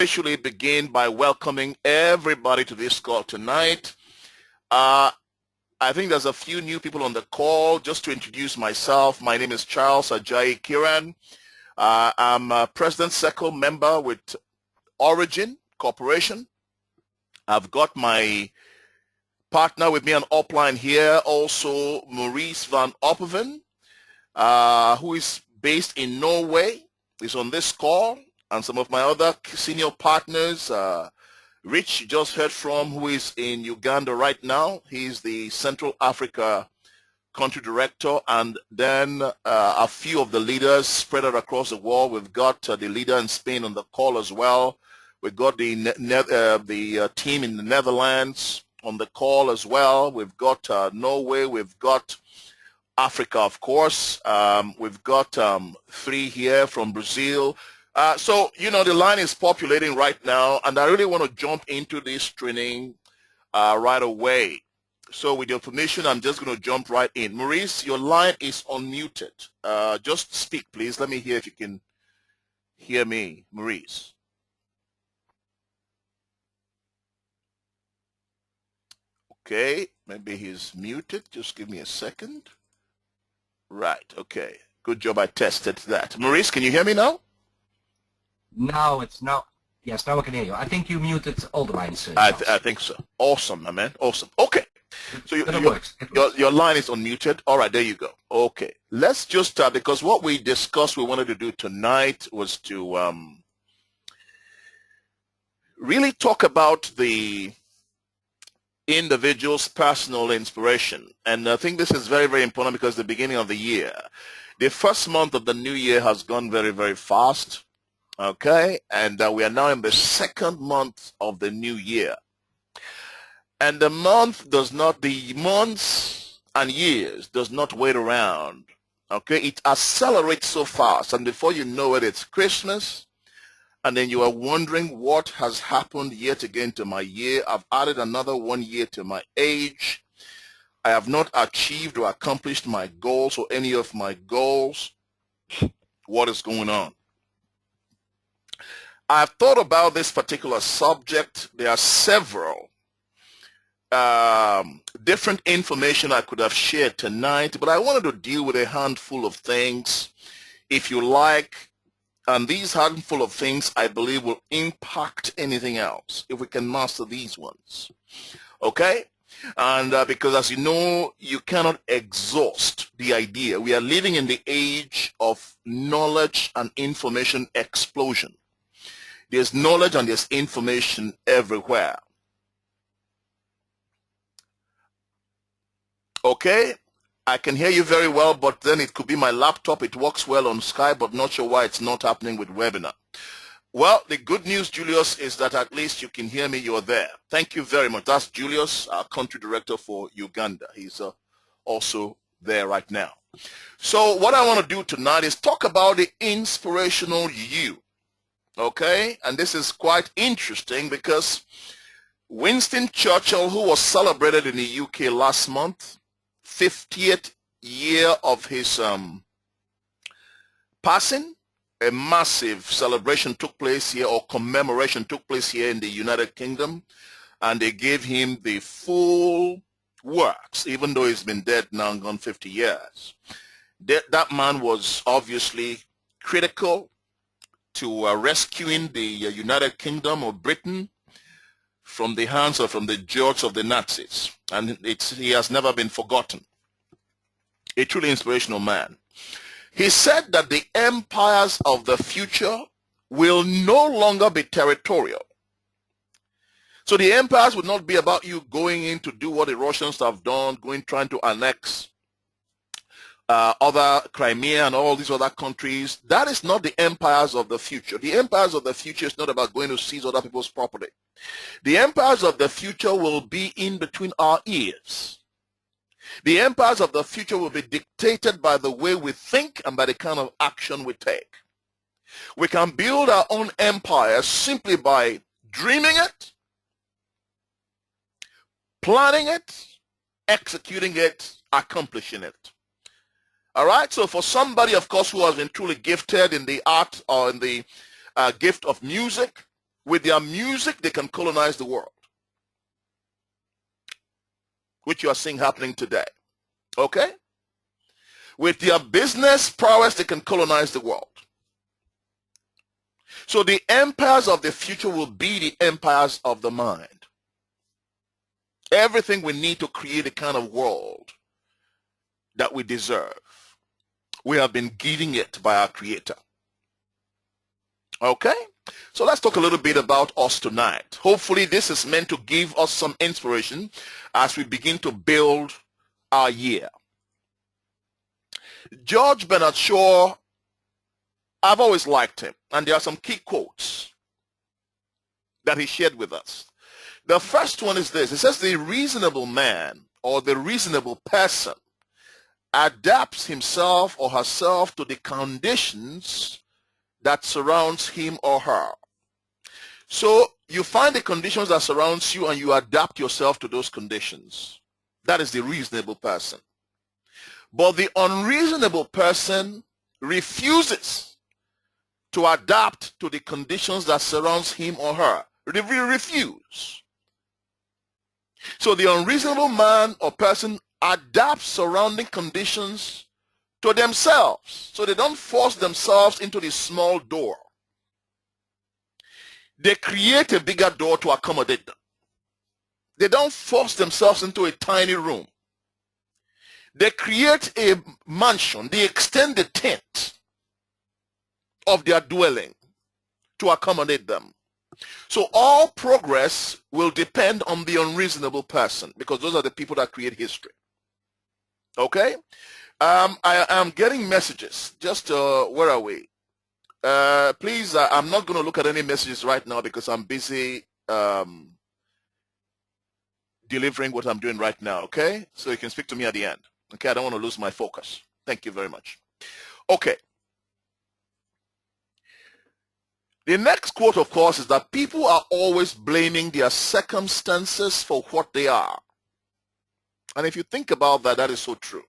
officially begin by welcoming everybody to this call tonight. I think there's a few new people on the call. Just to introduce myself, my name is Charles Ajayi Kiran. I'm a President Circle member with Origin Corporation. I've got my partner with me on upline here, also Maurice van Opperven, who is based in Norway, is on this call, and some of my other senior partners, Rich, you just heard from, who is in Uganda right now. He's the Central Africa country director, and then a few of the leaders spread out across the world. We've got the leader in Spain on the call as well. We've got the team in the Netherlands on the call as well. We've got Norway. We've got Africa, of course. We've got 3 here from Brazil. So, the line is populating right now, and I really want to jump into this training right away. So with your permission, I'm just going to jump right in. Maurice, your line is unmuted. Just speak, please. Let me hear if you can hear me, Maurice. Okay, maybe he's muted. Just give me a second. Right, okay. Good job, I tested that. Maurice, can you hear me now? Yes, now I can hear you. I think you muted all the lines. I think so. Awesome, my man. Awesome. Okay. So your line is unmuted. All right, there you go. Okay. Let's just, because what we discussed we wanted to do tonight was to really talk about the individual's personal inspiration. And I think this is very, very important because the beginning of the year, the first month of the new year has gone very, very fast. Okay, and we are now in the second month of the new year. And the months and years does not wait around. Okay, it accelerates so fast, and before you know it, it's Christmas, and then you are wondering what has happened yet again to my year. I've added another 1 year to my age. I have not achieved or accomplished my goals or any of my goals. What is going on? I've thought about this particular subject. There are several different information I could have shared tonight, but I wanted to deal with a handful of things, if you like, and these handful of things I believe will impact anything else if we can master these ones. Okay? And because as you know, you cannot exhaust the idea. We are living in the age of knowledge and information explosion. There's knowledge and there's information everywhere. Okay, I can hear you very well, but then it could be my laptop. It works well on Skype, but not sure why it's not happening with webinar. Well, the good news, Julius, is that at least you can hear me. You're there. Thank you very much. That's Julius, our country director for Uganda. He's also there right now. So what I want to do tonight is talk about the inspirational you. Okay, and this is quite interesting because Winston Churchill, who was celebrated in the UK last month, 50th year of his passing, a massive celebration took place here, or commemoration took place here in the United Kingdom, and they gave him the full works, even though he's been dead now, gone 50 years. That man was obviously critical to rescuing the United Kingdom or Britain from the hands or from the jaws of the Nazis. And he has never been forgotten. A truly inspirational man. He said that the empires of the future will no longer be territorial. So the empires would not be about you going in to do what the Russians have done, trying to annex other Crimea and all these other countries. That is not the empires of the future. The empires of the future is not about going to seize other people's property. The empires of the future will be in between our ears. The empires of the future will be dictated by the way we think and by the kind of action we take. We can build our own empire simply by dreaming it, planning it, executing it, accomplishing it. All right, so for somebody, of course, who has been truly gifted in the art or in the gift of music, With their music, they can colonize the world, which you are seeing happening today. Okay? With their business prowess, they can colonize the world. So the empires of the future will be the empires of the mind. Everything we need to create the kind of world that we deserve, we have been given it by our Creator. Okay? So let's talk a little bit about us tonight. Hopefully this is meant to give us some inspiration as we begin to build our year. George Bernard Shaw, I've always liked him, and there are some key quotes that he shared with us. The first one is this. It says the reasonable man or the reasonable person adapts himself or herself to the conditions that surrounds him or her. So you find the conditions that surrounds you and you adapt yourself to those conditions. That is the reasonable person. But the unreasonable person refuses to adapt to the conditions that surrounds him or her. They refuse. So the unreasonable man or person adapts surrounding conditions to themselves. So they don't force themselves into the small door. They create a bigger door to accommodate them. They don't force themselves into a tiny room. They create a mansion. They extend the tent of their dwelling to accommodate them. So all progress will depend on the unreasonable person, because those are the people that create history. Okay? I am getting messages. Just where are we? Please, I'm not going to look at any messages right now because I'm busy delivering what I'm doing right now. Okay? So you can speak to me at the end. Okay? I don't want to lose my focus. Thank you very much. Okay. The next quote, of course, is that people are always blaming their circumstances for what they are. And if you think about that, that is so true.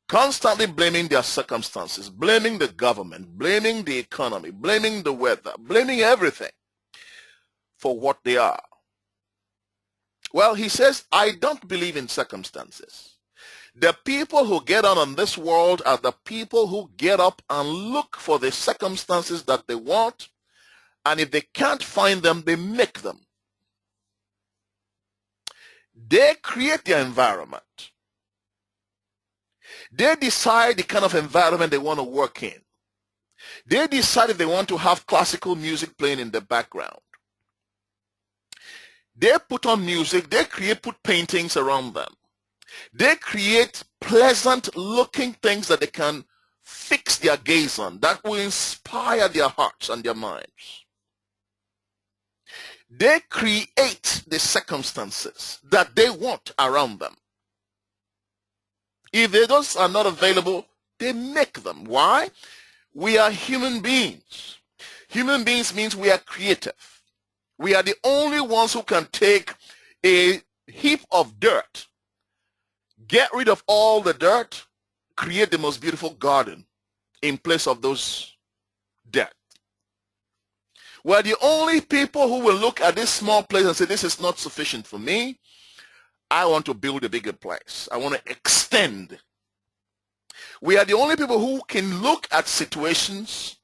Constantly blaming their circumstances, blaming the government, blaming the economy, blaming the weather, blaming everything for what they are. Well, he says, I don't believe in circumstances. The people who get on this world are the people who get up and look for the circumstances that they want, and if they can't find them, they make them. They create their environment. They decide the kind of environment they want to work in. They decide if they want to have classical music playing in the background. They put on music. They put paintings around them. They create pleasant looking things that they can fix their gaze on, that will inspire their hearts and their minds. They create the circumstances that they want around them. If those are not available, they make them. Why? We are human beings. Human beings means we are creative. We are the only ones who can take a heap of dirt, get rid of all the dirt, create the most beautiful garden in place of those dirt. We're the only people who will look at this small place and say, this is not sufficient for me. I want to build a bigger place. I want to extend. We are the only people who can look at situations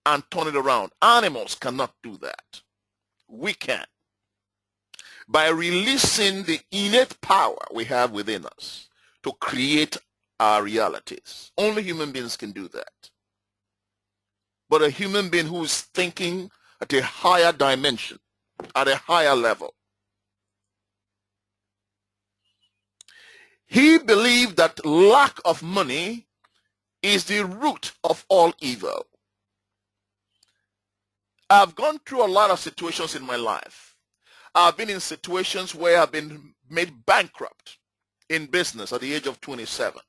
and turn it around. Animals cannot do that. We can. By releasing the innate power we have within us to create our realities. Only human beings can do that. But a human being who is thinking at a higher dimension, at a higher level, he believed that lack of money is the root of all evil. I've gone through a lot of situations in my life. I've been in situations where I've been made bankrupt in business at the age of 27.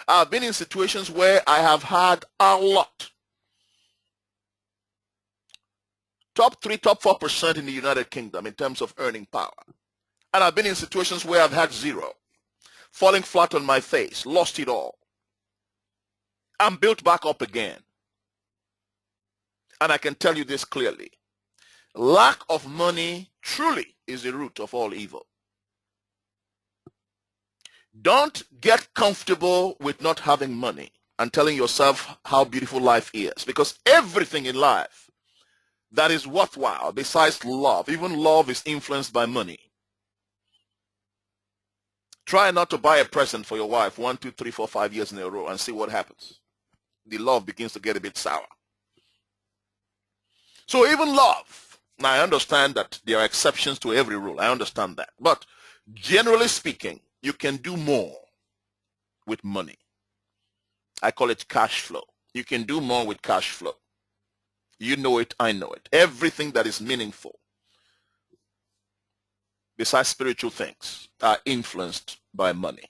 I've been in situations where I have had a lot. Top 3, top 4% in the United Kingdom in terms of earning power. And I've been in situations where I've had zero, falling flat on my face, lost it all. I'm built back up again. And I can tell you this clearly. Lack of money truly is the root of all evil. Don't get comfortable with not having money and telling yourself how beautiful life is, because everything in life that is worthwhile besides love, even love, is influenced by money. Try not to buy a present for your wife 1, 2, 3, 4, 5 years in a row and see what happens. The love begins to get a bit sour. So even love, now I understand that there are exceptions to every rule. I understand that. But generally speaking, you can do more with money. I call it cash flow. You can do more with cash flow. You know it, I know it. Everything that is meaningful, besides spiritual things, are influenced by money.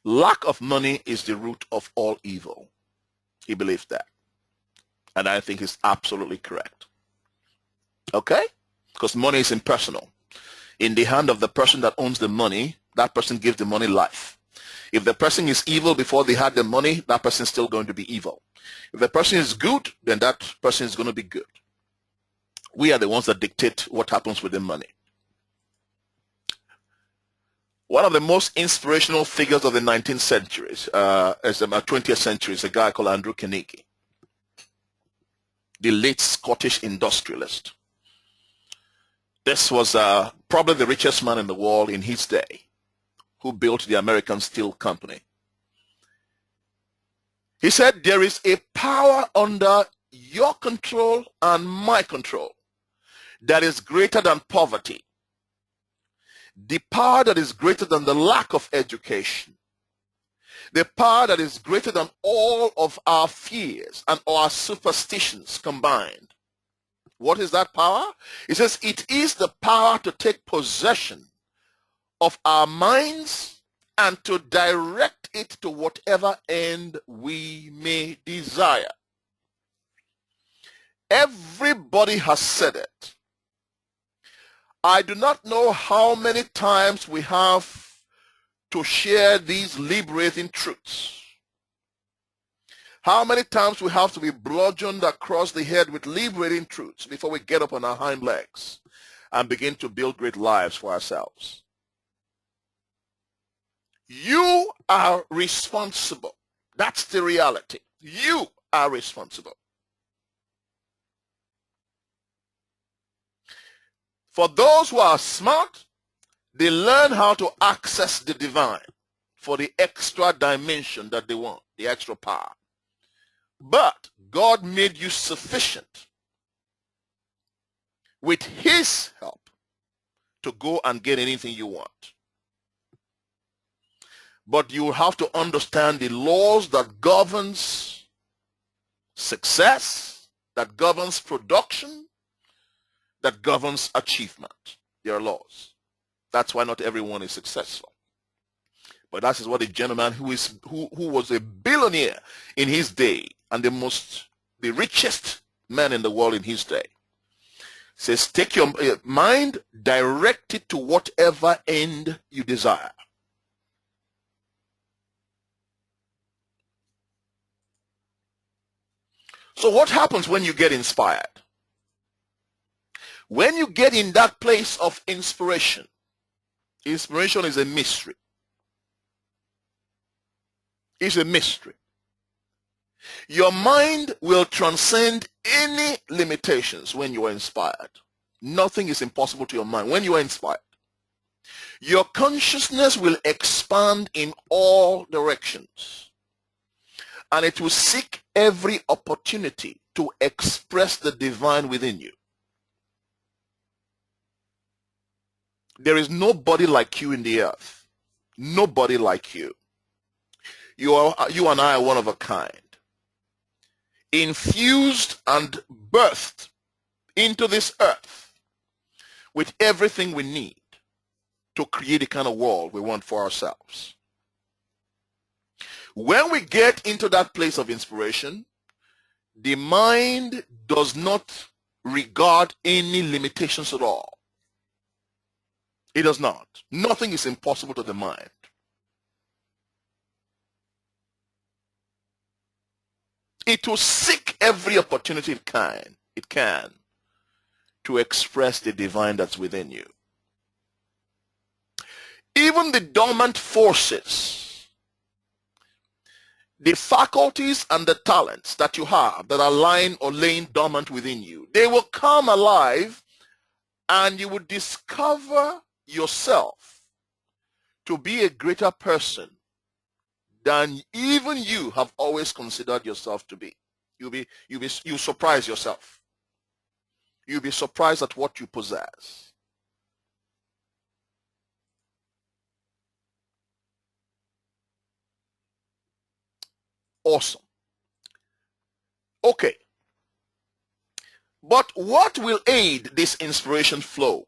Lack of money is the root of all evil. He believes that. And I think he's absolutely correct. Okay? Because money is impersonal. In the hand of the person that owns the money, that person gives the money life. If the person is evil before they had the money, that person is still going to be evil. If the person is good, then that person is going to be good. We are the ones that dictate what happens with the money. One of the most inspirational figures of the 19th century, 20th century, is a guy called Andrew Carnegie, the late Scottish industrialist. This was probably the richest man in the world in his day, who built the American Steel Company. He said, there is a power under your control and my control that is greater than poverty. The power that is greater than the lack of education. The power that is greater than all of our fears and our superstitions combined. What is that power? He says it is the power to take possession of our minds and to direct it to whatever end we may desire. Everybody has said it. I do not know how many times we have to share these liberating truths. How many times we have to be bludgeoned across the head with liberating truths before we get up on our hind legs and begin to build great lives for ourselves. You are responsible. That's the reality. You are responsible. For those who are smart, they learn how to access the divine for the extra dimension that they want, the extra power. But God made you sufficient with his help to go and get anything you want. But you have to understand the laws that governs success, that governs production, that governs achievement. There are laws. That's why not everyone is successful. But that is what a gentleman who was a billionaire in his day and the richest man in the world in his day says, take your mind, direct it to whatever end you desire. So what happens when you get inspired? When you get in that place of inspiration, inspiration is a mystery. It's a mystery. Your mind will transcend any limitations when you are inspired. Nothing is impossible to your mind when you are inspired. Your consciousness will expand in all directions, and it will seek every opportunity to express the divine within you. There is nobody like you in the earth. Nobody like you. You and I are one of a kind. Infused and birthed into this earth with everything we need to create the kind of world we want for ourselves. When we get into that place of inspiration, the mind does not regard any limitations at all. It does not. Nothing is impossible to the mind. It will seek every opportunity it can. to express the divine that's within you. Even the dormant forces, the faculties and the talents that you have that are lying or laying dormant within you, they will come alive, and you will discover yourself to be a greater person than even you have always considered yourself to be. You'll surprise yourself. You'll be surprised at what you possess. Awesome. Okay. But what will aid this inspiration flow?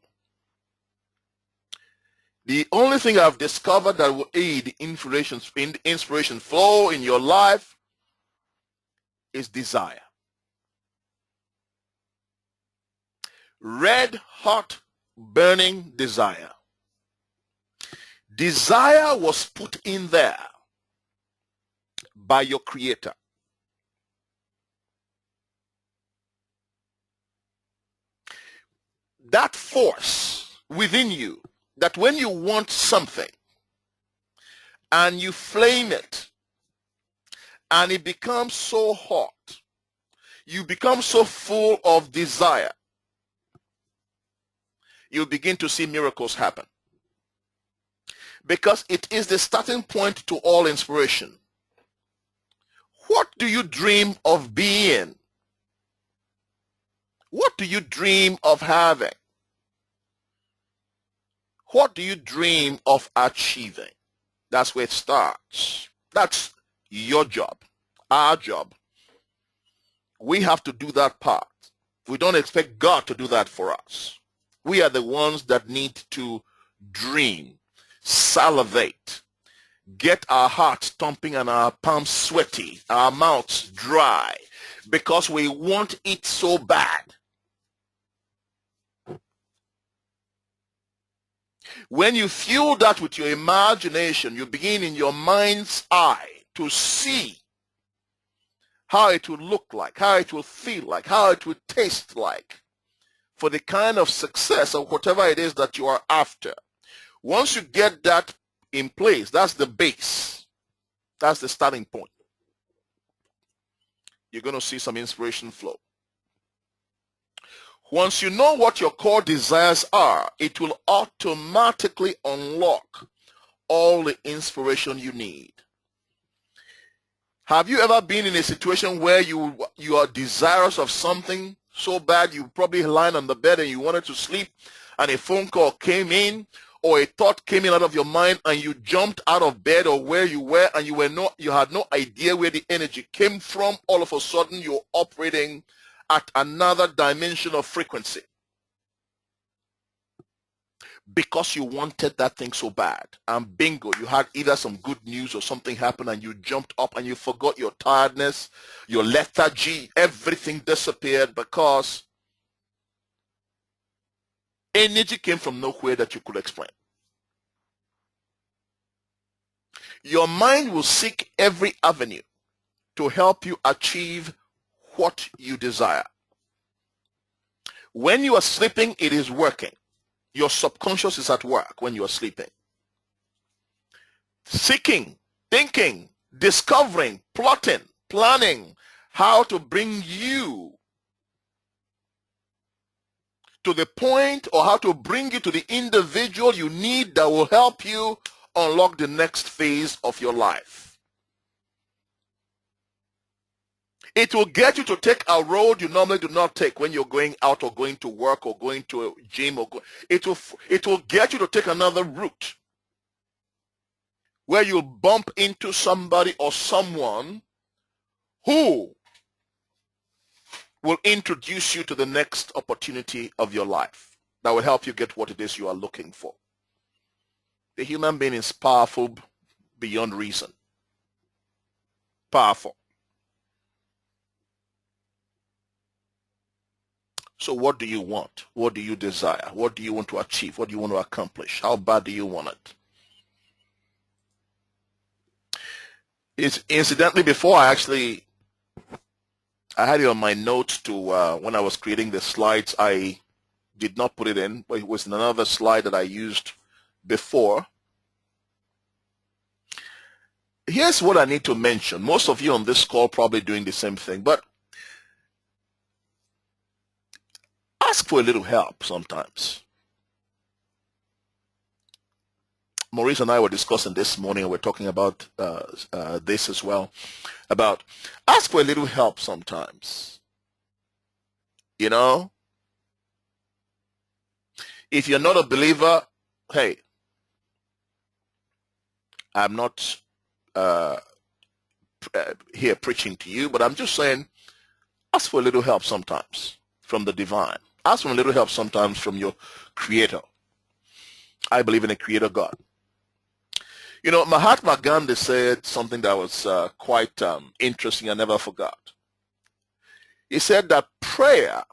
The only thing I've discovered that will aid the inspiration flow in your life is desire. Red hot burning desire. Desire was put in there by your creator. That force within you, that when you want something and you flame it and it becomes so hot, you become so full of desire, you begin to see miracles happen. Because it is the starting point to all inspiration. What do you dream of being? What do you dream of having? What do you dream of achieving? That's where it starts. That's your job, our job. We have to do that part. We don't expect God to do that for us. We are the ones that need to dream, salivate, get our hearts thumping and our palms sweaty, our mouths dry, because we want it so bad. When you fuel that with your imagination, you begin in your mind's eye to see how it will look like, how it will feel like, how it will taste like for the kind of success or whatever it is that you are after. Once you get that in place, that's the base. That's the starting point. You're going to see some inspiration flow. Once you know what your core desires are, it will automatically unlock all the inspiration you need. Have you ever been in a situation where you are desirous of something so bad you probably lying on the bed and you wanted to sleep, and a phone call came in or a thought came in out of your mind and you jumped out of bed or where you were and you had no idea where the energy came from? All of a sudden you're operating at another dimension of frequency because you wanted that thing so bad, and bingo, you had either some good news or something happened and you jumped up and you forgot your tiredness, your lethargy, everything disappeared because energy came from nowhere that you could explain. Your mind will seek every avenue to help you achieve what you desire. When you are sleeping, it is working. Your subconscious is at work when you are sleeping. Seeking, thinking, discovering, plotting, planning how to bring you to the point, or how to bring you to the individual you need that will help you unlock the next phase of your life. It will get you to take a road you normally do not take when you're going out or going to work or going to a gym. It will get you to take another route where you'll bump into somebody or someone who will introduce you to the next opportunity of your life that will help you get what it is you are looking for. The human being is powerful beyond reason. Powerful. So what do you want? What do you desire? What do you want to achieve? What do you want to accomplish? How bad do you want it? Incidentally, before I had it on my notes to when I was creating the slides, I did not put it in, but it was in another slide that I used before. Here's what I need to mention. Most of you on this call probably doing the same thing, but ask for a little help sometimes. Maurice and I were discussing this morning, and we're talking about this as well, about ask for a little help sometimes. You know, if you're not a believer, hey, I'm not here preaching to you, but I'm just saying, ask for a little help sometimes from the divine. Ask for a little help sometimes from your creator. I believe in a creator God. You know, Mahatma Gandhi said something that was quite interesting. I never forgot. He said that prayer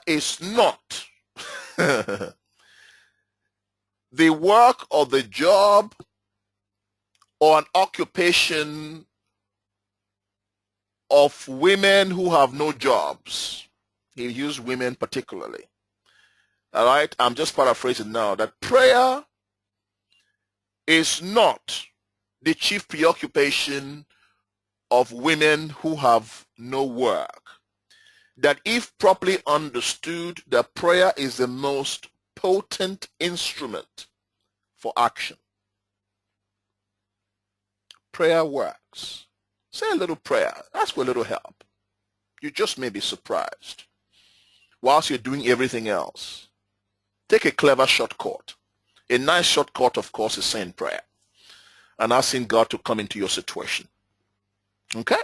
is not the work or the job or an occupation of women who have no jobs. He used women particularly. All right, I'm just paraphrasing now, that prayer is not the chief preoccupation of women who have no work. That if properly understood, that prayer is the most potent instrument for action. Prayer works. Say a little prayer. Ask for a little help. You just may be surprised. Whilst you're doing everything else, take a clever shortcut. A nice shortcut, of course, is saying prayer and asking God to come into your situation. Okay?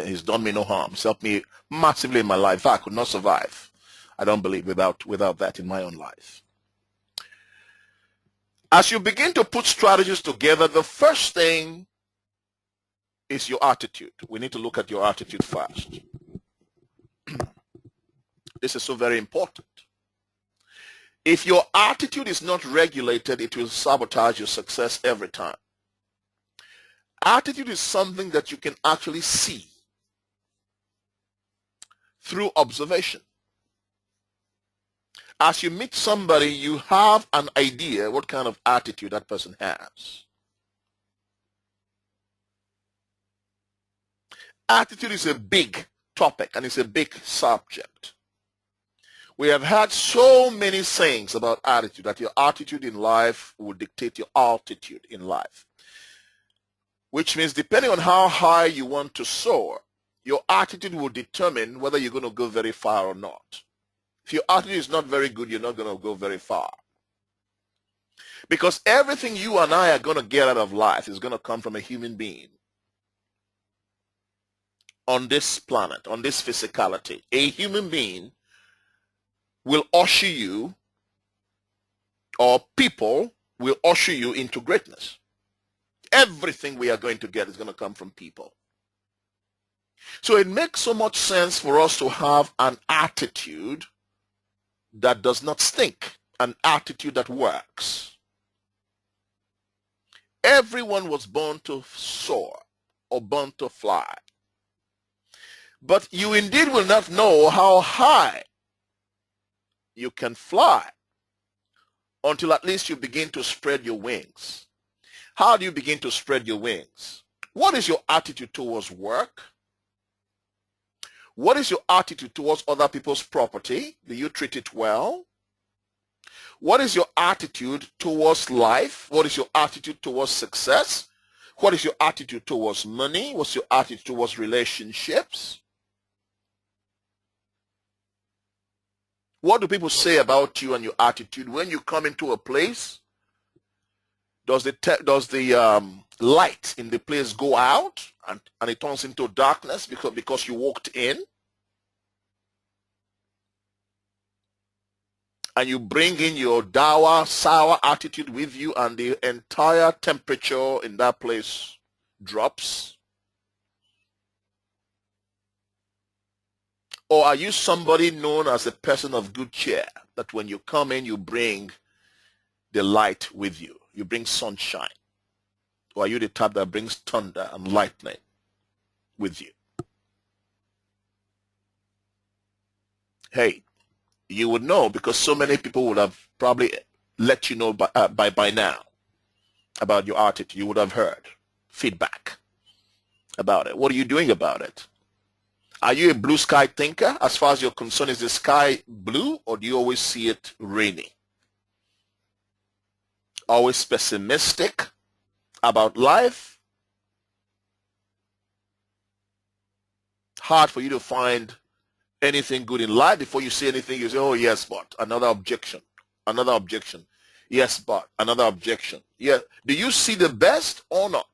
He's done me no harm. He's helped me massively in my life. I could not survive, I don't believe, without that in my own life. As you begin to put strategies together, the first thing is your attitude. We need to look at your attitude first. This is so very important. If your attitude is not regulated, it will sabotage your success every time. Attitude is something that you can actually see through observation. As you meet somebody, you have an idea what kind of attitude that person has. Attitude is a big topic and it's a big subject. We have had so many sayings about attitude, that your attitude in life will dictate your altitude in life. Which means depending on how high you want to soar, your attitude will determine whether you're going to go very far or not. If your attitude is not very good, you're not going to go very far. Because everything you and I are going to get out of life is going to come from a human being on this planet, on this physicality. A human being will usher you, or people will usher you into greatness. Everything we are going to get is going to come from people. So it makes so much sense for us to have an attitude that does not stink, an attitude that works. Everyone was born to soar or born to fly. But you indeed will not know how high you can fly until at least you begin to spread your wings. How do you begin to spread your wings? What is your attitude towards work? What is your attitude towards other people's property? Do you treat it well? What is your attitude towards life? What is your attitude towards success? What is your attitude towards money? What's your attitude towards relationships? What do people say about you and your attitude when you come into a place? Does the light in the place go out and it turns into darkness because you walked in? And you bring in your dour, sour attitude with you, and the entire temperature in that place drops? Or are you somebody known as a person of good cheer, that when you come in, you bring the light with you? You bring sunshine? Or are you the type that brings thunder and lightning with you? hey, you would know because so many people would have probably let you know by now about your attitude. You would have heard feedback about it. What are you doing about it? Are you a blue sky thinker? As far as you're concerned, is the sky blue or do you always see it rainy? Always pessimistic about life? Hard for you to find anything good in life. Before you say anything, you say, oh, yes, but another objection, another objection. Yes, but another objection. Yeah. Do you see the best or not?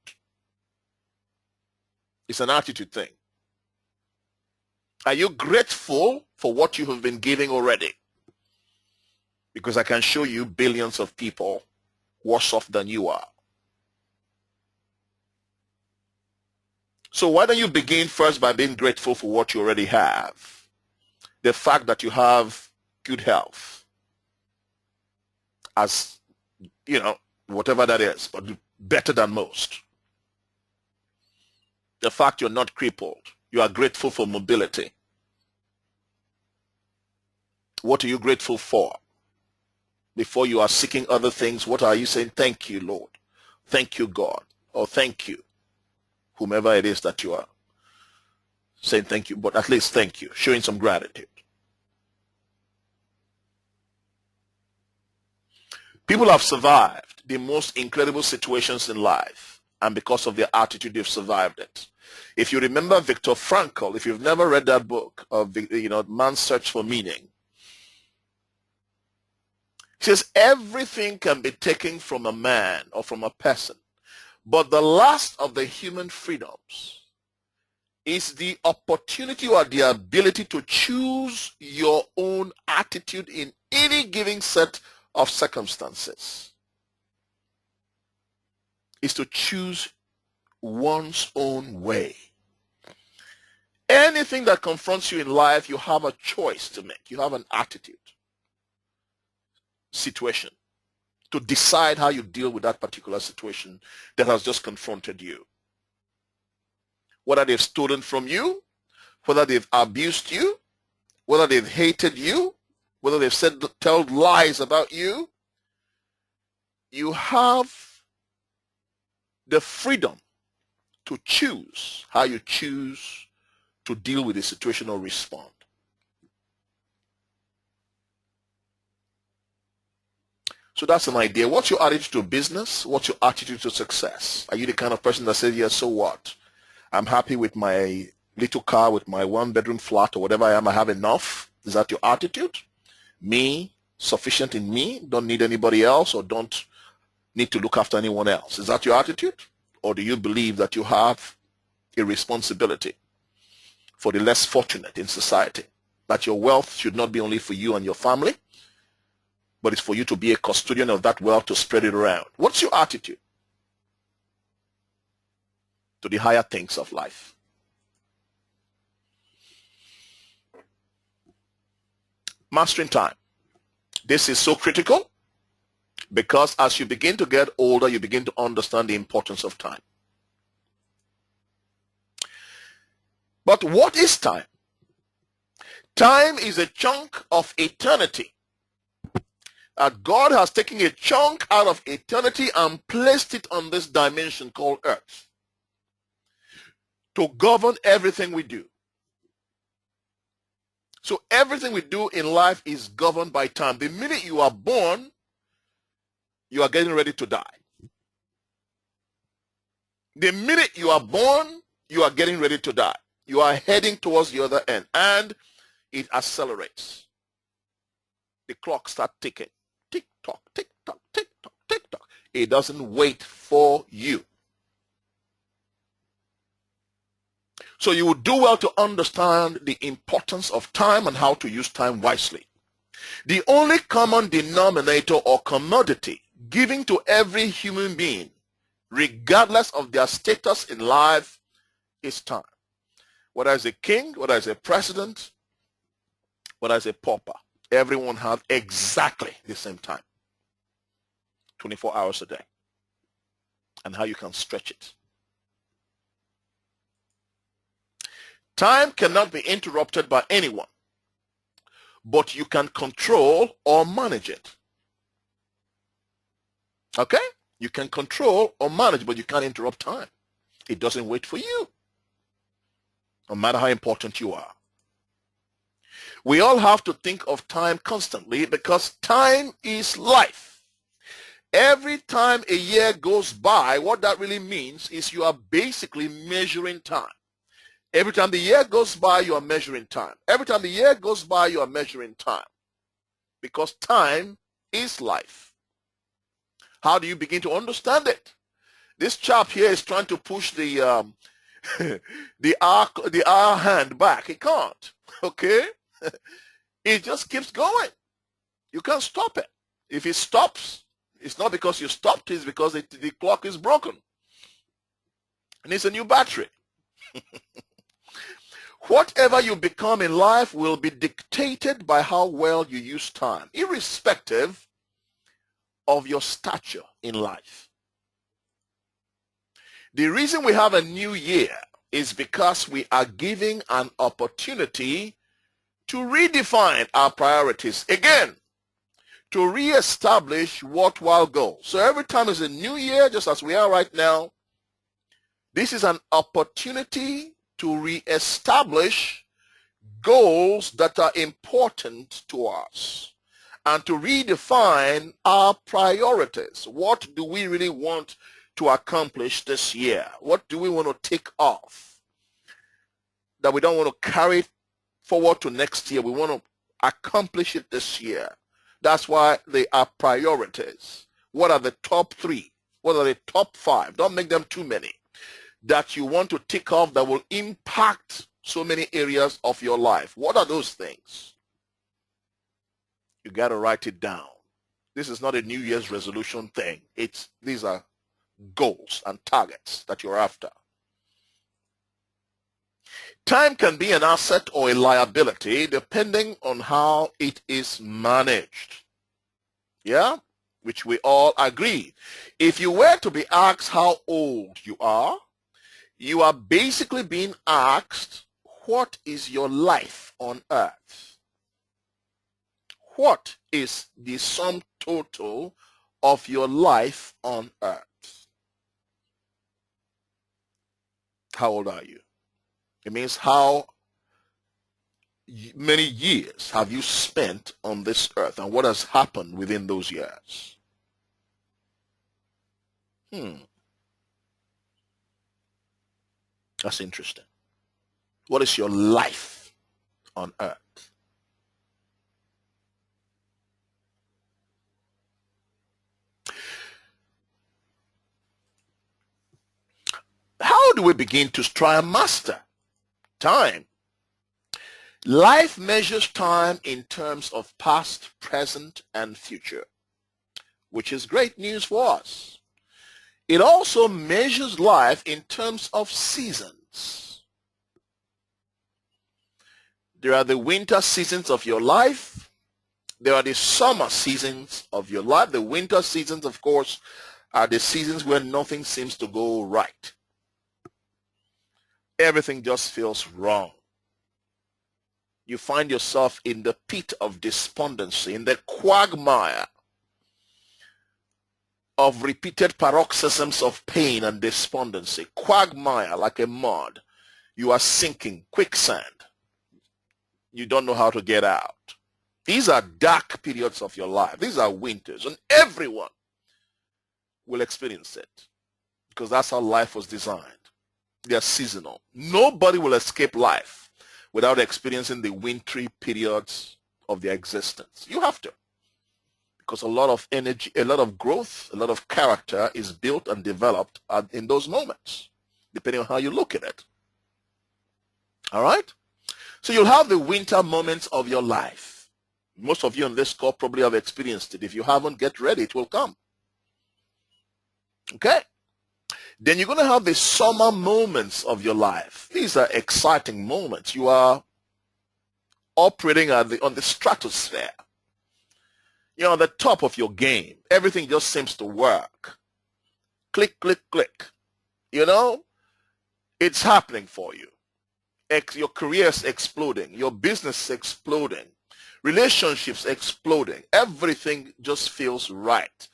It's an attitude thing. Are you grateful for what you have been giving already? Because I can show you billions of people worse off than you are. So why don't you begin first by being grateful for what you already have? The fact that you have good health, as you know, whatever that is, but better than most. The fact you're not crippled. You are grateful for mobility. What are you grateful for? Before you are seeking other things, what are you saying? Thank you, Lord. Thank you, God. Or thank you, whomever it is that you are saying thank you, but at least thank you, showing some gratitude. People have survived the most incredible situations in life, and because of their attitude, they've survived it. If you remember Viktor Frankl, if you've never read that book of Man's Search for Meaning, he says everything can be taken from a man or from a person, but the last of the human freedoms is the opportunity or the ability to choose your own attitude in any given set of circumstances. Is to choose one's own way. Anything that confronts you in life, you have a choice to make. You have an attitude, situation, to decide how you deal with that particular situation that has just confronted you. Whether they've stolen from you, whether they've abused you, whether they've hated you, whether they've told lies about you, you have the freedom to choose how you choose to deal with the situation or respond. So that's an idea. What's your attitude to business? What's your attitude to success? Are you the kind of person that says, yes, so what? I'm happy with my little car, with my one-bedroom flat or whatever I am. I have enough. Is that your attitude? Me, sufficient in me, don't need anybody else or don't need to look after anyone else. Is that your attitude? Or do you believe that you have a responsibility for the less fortunate in society? That your wealth should not be only for you and your family, but it's for you to be a custodian of that wealth to spread it around. What's your attitude to the higher things of life? Mastering time. This is so critical because as you begin to get older, you begin to understand the importance of time. But what is time? Time is a chunk of eternity. God has taken a chunk out of eternity and placed it on this dimension called earth to govern everything we do. So everything we do in life is governed by time. The minute you are born, you are getting ready to die. The minute you are born, you are getting ready to die. You are heading towards the other end, and it accelerates. The clock starts ticking. Tick tock, tick tock, tick tock, tick tock. It doesn't wait for you. So you would do well to understand the importance of time and how to use time wisely. The only common denominator or commodity given to every human being, regardless of their status in life, is time. Whether it's a king, whether it's a president, whether it's a pauper, everyone has exactly the same time. 24 hours a day. And how you can stretch it. Time cannot be interrupted by anyone. but you can control or manage it. Okay? You can control or manage, but you can't interrupt time. It doesn't wait for you, no matter how important you are. We all have to think of time constantly because time is life. Every time a year goes by, what that really means is you are basically measuring time. Every time the year goes by, you are measuring time. Every time the year goes by, you are measuring time. Because time is life. How do you begin to understand it? This chap here is trying to push the the hour hand back. He can't. Okay? It just keeps going. You can't stop it. If it stops, it's not because you stopped, it's because the clock is broken. It needs a new battery. Whatever you become in life will be dictated by how well you use time, irrespective of your stature in life. The reason we have a new year is because we are giving an opportunity to redefine our priorities again, to reestablish worthwhile goals. So every time is a new year, just as we are right now, this is an opportunity to reestablish goals that are important to us and to redefine our priorities. What do we really want to accomplish this year? What do we want to take off that we don't want to carry forward to next year? We want to accomplish it this year. That's why they are priorities. What are the top 3? What are the top 5? Don't make them too many that you want to tick off that will impact so many areas of your life. What are those things? You got to write it down. This is not a New Year's resolution thing. These are goals and targets that you're after. Time can be an asset or a liability depending on how it is managed. Yeah? Which we all agree. If you were to be asked how old you are basically being asked, what is your life on earth? What is the sum total of your life on earth? How old are you? It means how many years have you spent on this earth and what has happened within those years? That's interesting. What is your life on earth? How do we begin to try and master time? Life measures time in terms of past, present, and future, which is great news for us. It also measures life in terms of seasons. There are the winter seasons of your life. There are the summer seasons of your life. The winter seasons, of course, are the seasons where nothing seems to go right. Everything just feels wrong. You find yourself in the pit of despondency, in the quagmire of repeated paroxysms of pain and despondency. Quagmire, like a mud. You are sinking, quicksand. You don't know how to get out. These are dark periods of your life. These are winters, and everyone will experience it because that's how life was designed. They are seasonal. Nobody will escape life without experiencing the wintry periods of their existence. You have to. Because a lot of energy, a lot of growth, a lot of character is built and developed in those moments, depending on how you look at it. All right? So you'll have the winter moments of your life. Most of you on this call probably have experienced it. If you haven't, get ready. It will come. Okay? Then you're going to have the summer moments of your life. These are exciting moments. You are operating on the stratosphere. You're on the top of your game. Everything just seems to work. Click, click, click. You know, it's happening for you. Your career is exploding. Your business is exploding. Relationships exploding. Everything just feels right.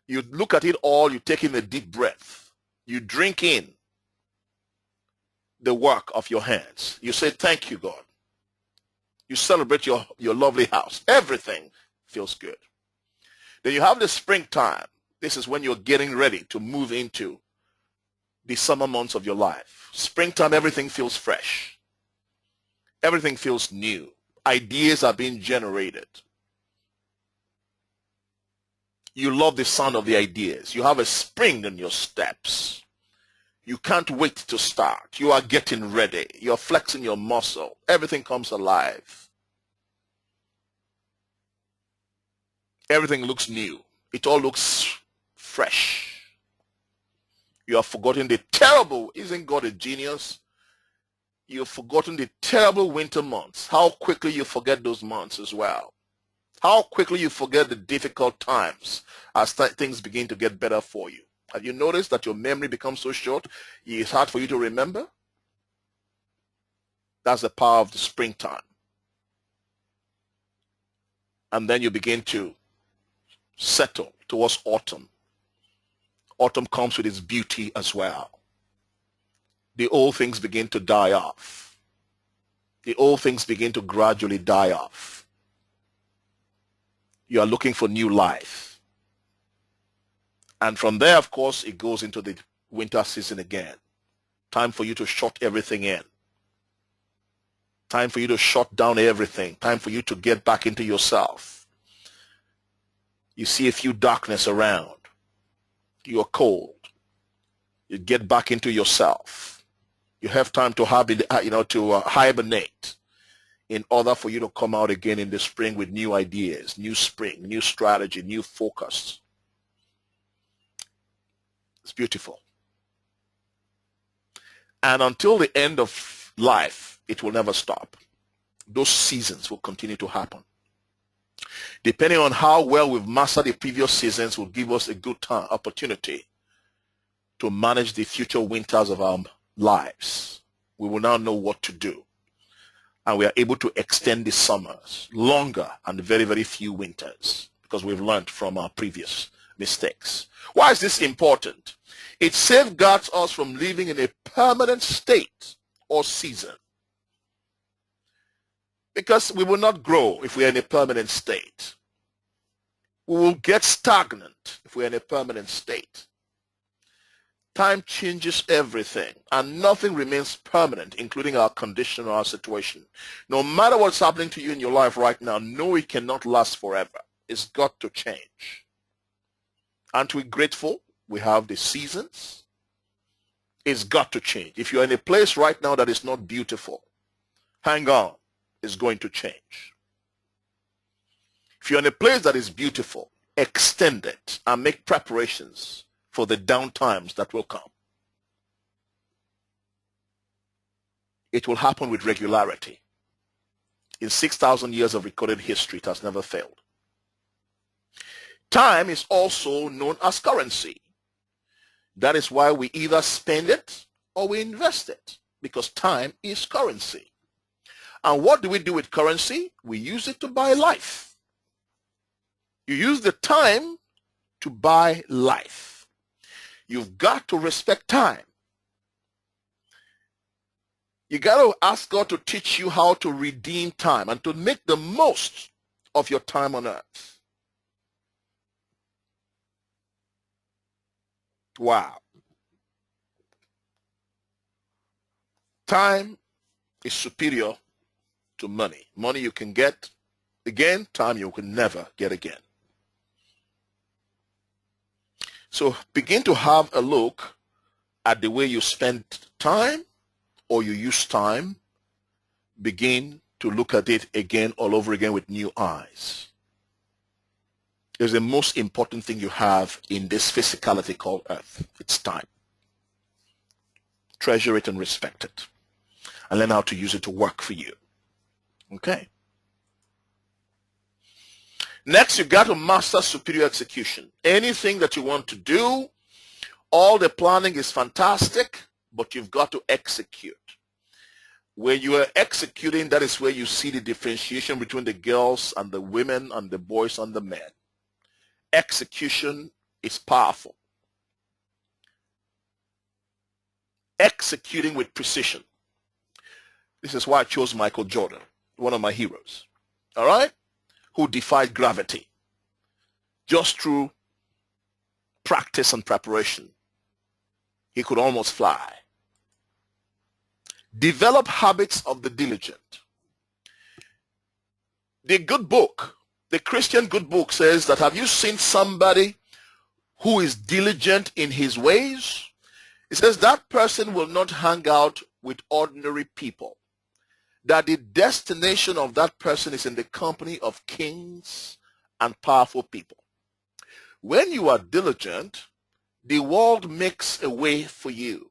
You look at it all, you take in a deep breath. You drink in the work of your hands. You say, thank you, God. You celebrate your lovely house. Everything feels good. Then you have the springtime. This is when you're getting ready to move into the summer months of your life. Springtime, everything feels fresh. Everything feels new. Ideas are being generated. You love the sound of the ideas. You have a spring in your steps. You can't wait to start. You are getting ready. You're flexing your muscle. Everything comes alive. Everything looks new. It all looks fresh. You have forgotten the terrible, isn't God a genius? You've forgotten the terrible winter months. How quickly you forget those months as well. How quickly you forget the difficult times as things begin to get better for you. Have you noticed that your memory becomes so short, it's hard for you to remember? That's the power of the springtime. And then you begin to settle towards autumn. Autumn comes with its beauty as well. The old things begin to die off. The old things begin to gradually die off. You are looking for new life. And from there, of course, it goes into the winter season again. Time for you to shut everything in. Time for you to shut down everything. Time for you to get back into yourself. You see a few darkness around. You are cold. You get back into yourself. You have time to hibernate in order for you to come out again in the spring with new ideas, new spring, new strategy, new focus. It's beautiful. And until the end of life, it will never stop. Those seasons will continue to happen. Depending on how well we've mastered the previous seasons will give us a good opportunity to manage the future winters of our lives. We will now know what to do. And we are able to extend the summers longer and very, very few winters because we've learned from our previous mistakes. Why is this important? It safeguards us from living in a permanent state or season. Because we will not grow if we are in a permanent state. We will get stagnant if we are in a permanent state. Time changes everything, and nothing remains permanent, including our condition or our situation. No matter what's happening to you in your life right now, know it cannot last forever. It's got to change. Aren't we grateful? We have the seasons. It's got to change. If you're in a place right now that is not beautiful, hang on. It's going to change. If you're in a place that is beautiful, extend it and make preparations for the down times that will come. It will happen with regularity. In 6,000 years of recorded history, it has never failed. Time is also known as currency. That is why we either spend it or we invest it, because time is currency. And what do we do with currency? We use it to buy life. You use the time to buy life. You've got to respect time. You got to ask God to teach you how to redeem time and to make the most of your time on earth. Wow. Time is superior to money. Money you can get again, time you can never get again. So begin to have a look at the way you spend time or you use time. Begin to look at it again all over again with new eyes. It's the most important thing you have in this physicality called earth. It's time. Treasure it and respect it. And learn how to use it to work for you. Okay. Next, you got to master superior execution. Anything that you want to do, all the planning is fantastic, but you've got to execute. When you are executing, that is where you see the differentiation between the girls and the women and the boys and the men. Execution is powerful. Executing with precision. This is why I chose Michael Jordan, one of my heroes, all right, who defied gravity just through practice and preparation. He could almost fly. Develop habits of the diligent. The good book, the Christian good book says that, have you seen somebody who is diligent in his ways? It says that person will not hang out with ordinary people, that the destination of that person is in the company of kings and powerful people. When you are diligent, the world makes a way for you,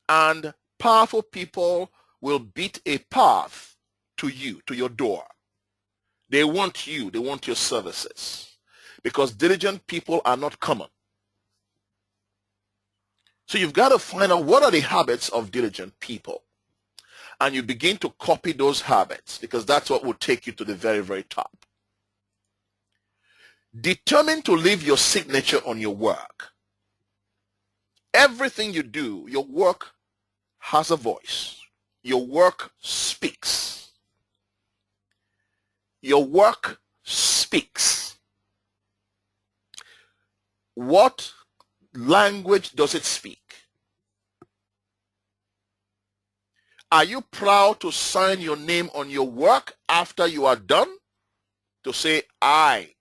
and powerful people will beat a path to you, to your door. They want you, they want your services, because diligent people are not common. So you've got to find out what are the habits of diligent people, and you begin to copy those habits, because that's what will take you to the very, very top. Determine to leave your signature on your work. Everything you do, your work has a voice. Your work speaks. Your work speaks. What language does it speak? Are you proud to sign your name on your work after you are done? To say, I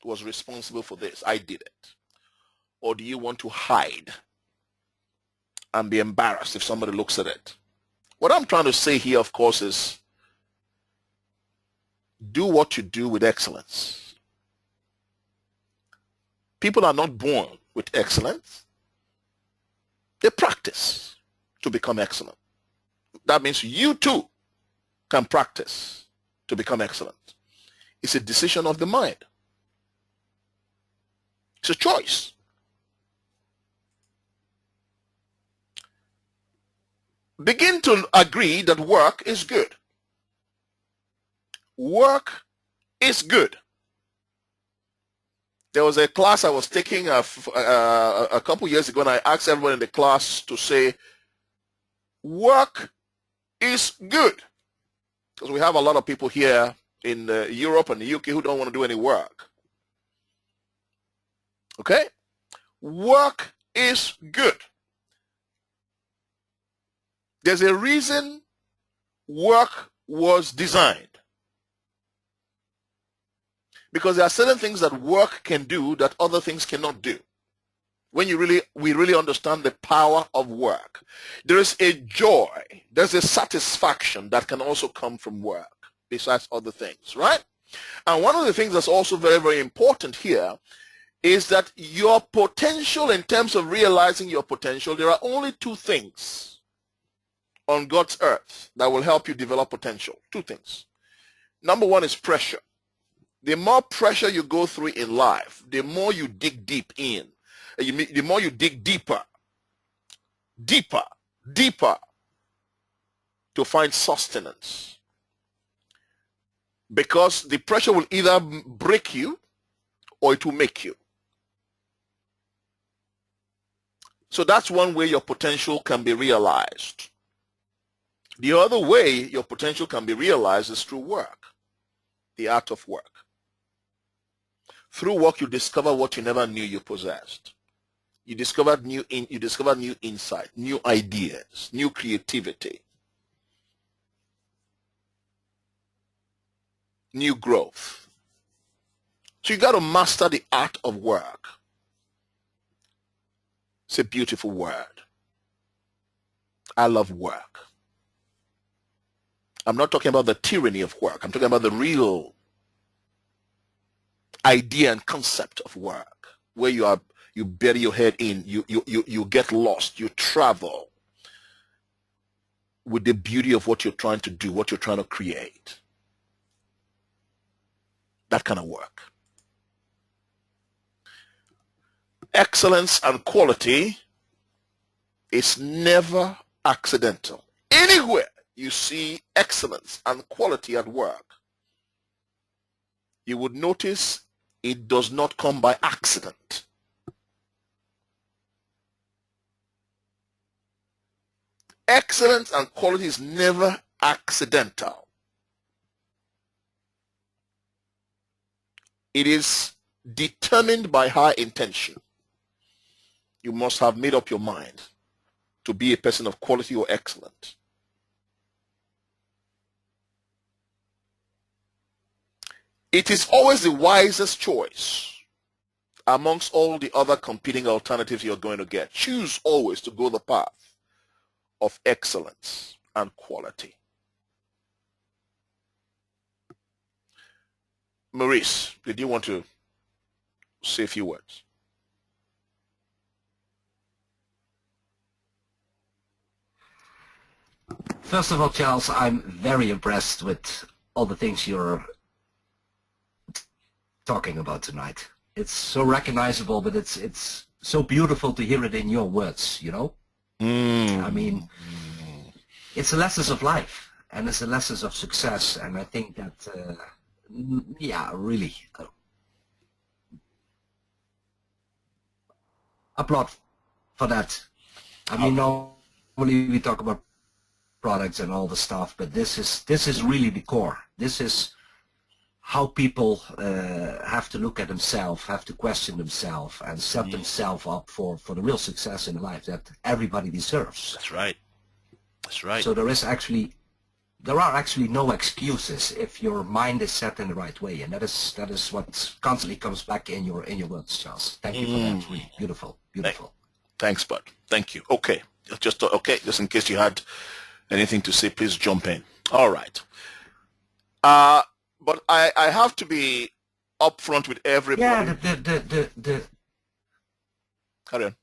was responsible for this, I did it. Or do you want to hide and be embarrassed if somebody looks at it? What I'm trying to say here, of course, is do what you do with excellence. People are not born with excellence. They practice to become excellent. That means you too can practice to become excellent. It's a decision of the mind. It's a choice. Begin to agree that work is good. Work is good. There was a class I was taking a couple years ago, and I asked everyone in the class to say, work is good. Because we have a lot of people here in Europe and the UK who don't want to do any work. Okay? Work is good. There's a reason work was designed. Because there are certain things that work can do that other things cannot do. When we really understand the power of work, there is a joy, there's a satisfaction that can also come from work, besides other things, right? And one of the things that's also very, very important here is that your potential, in terms of realizing your potential, there are only two things on God's earth that will help you develop potential. Two things. Number one is pressure. The more pressure you go through in life, the more you dig deep in. The more you dig deeper, deeper, deeper to find sustenance. Because the pressure will either break you or it will make you. So that's one way your potential can be realized. The other way your potential can be realized is through work, the art of work. Through work, you discover what you never knew you possessed. You discover new insight, new ideas, new creativity, new growth. So you got to master the art of work. It's a beautiful word. I love work. I'm not talking about the tyranny of work. I'm talking about the real idea and concept of work, where you bury your head in, you get lost, you travel with the beauty of what you're trying to do, what you're trying to create. That kind of work. Excellence and quality is never accidental. anywhere you see excellence and quality at work, you would notice it does not come by accident. Excellence and quality is never accidental. It is determined by high intention. You must have made up your mind to be a person of quality or excellence. It is always the wisest choice amongst all the other competing alternatives you're going to get. Choose always to go the path of excellence and quality. Maurice, did you want to say a few words? First of all, Charles, I'm very impressed with all the things you're talking about tonight. It's so recognizable, but it's so beautiful to hear it in your words, you know? I mean, it's the lessons of life, and it's the lessons of success, and I think that, yeah, really, applaud for that. I mean, normally we talk about products and all the stuff, but this is really the core. This is how people have to look at themselves, have to question themselves, and set themselves up for the real success in life that everybody deserves. That's right. That's right. So there are actually no excuses if your mind is set in the right way, and that is what constantly comes back in your words, Charles. Thank you for that. Really beautiful, beautiful. Thanks, bud. Thank you. Okay, just in case you had anything to say, please jump in. All right. But I have to be upfront with everybody. Yeah, the Carry on.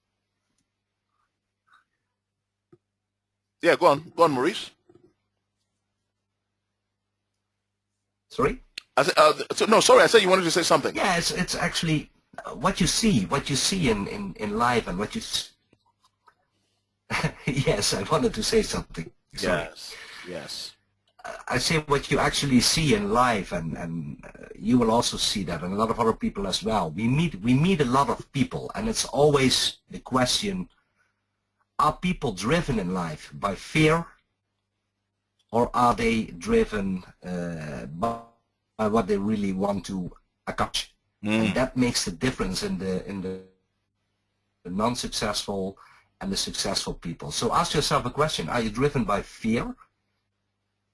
Yeah, go on, Maurice. Sorry? No, sorry, I said you wanted to say something. Yeah, it's actually what you see in life, and what you yes, I wanted to say something. Sorry. Yes. I say what you actually see in life, and you will also see that, and a lot of other people as well. We meet a lot of people, and it's always the question: are people driven in life by fear, or are they driven by what they really want to accomplish? And that makes the difference in the non-successful and the successful people. So ask yourself a question: are you driven by fear,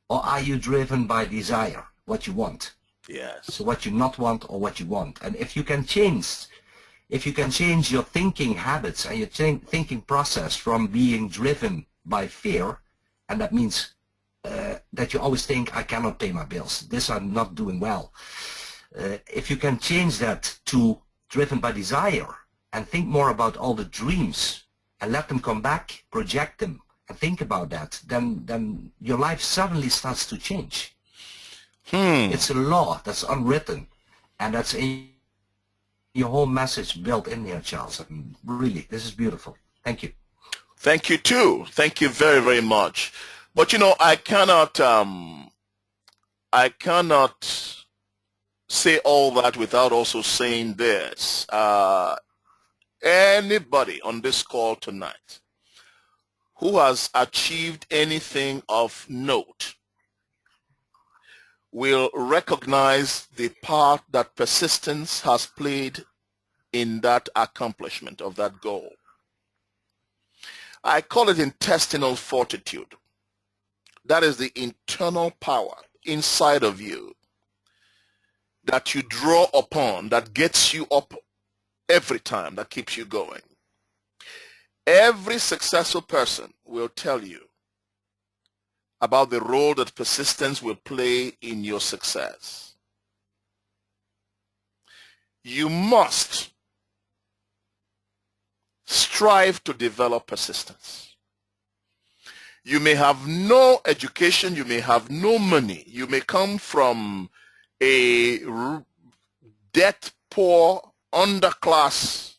or are you driven by desire, what you want? Yes. So what you not want or what you want. And if you can change your thinking habits and your thinking process from being driven by fear, and that means that you always think, I cannot pay my bills, this I'm not doing well. If you can change that to driven by desire and think more about all the dreams and let them come back, project them, and think about that, then your life suddenly starts to change. It's a law that's unwritten, and that's in your whole message built in here, Charles. And really, this is beautiful. Thank you. Thank you too. Thank you very, very much. But you know, I cannot say all that without also saying this. Anybody on this call tonight who has achieved anything of note will recognize the part that persistence has played in that accomplishment of that goal. I call it intestinal fortitude. That is the internal power inside of you that you draw upon, that gets you up every time, that keeps you going. Every successful person will tell you about the role that persistence will play in your success. You must strive to develop persistence. You may have no education, you may have no money, you may come from a debt-poor, underclass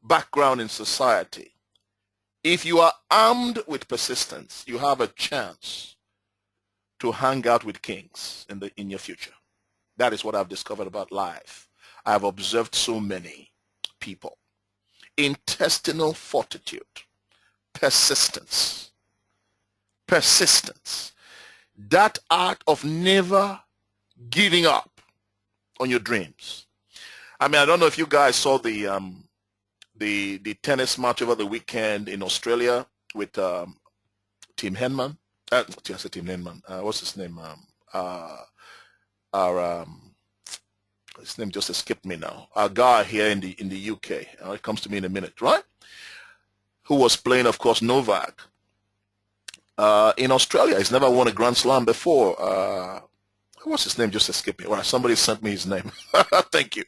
background in society. If you are armed with persistence, you have a chance to hang out with kings in your future. That is what I've discovered about life. I've observed so many people. Intestinal fortitude, persistence, persistence. That art of never giving up on your dreams. I mean, I don't know if you guys saw the tennis match over the weekend in Australia with Tim Henman. I said Tim Henman. What's his name? Our his name just escaped me now. Our guy here in the UK. It comes to me in a minute, right? Who was playing, of course, Novak. In Australia, he's never won a Grand Slam before. What's his name? Just escaped me. Well, somebody sent me his name. Thank you.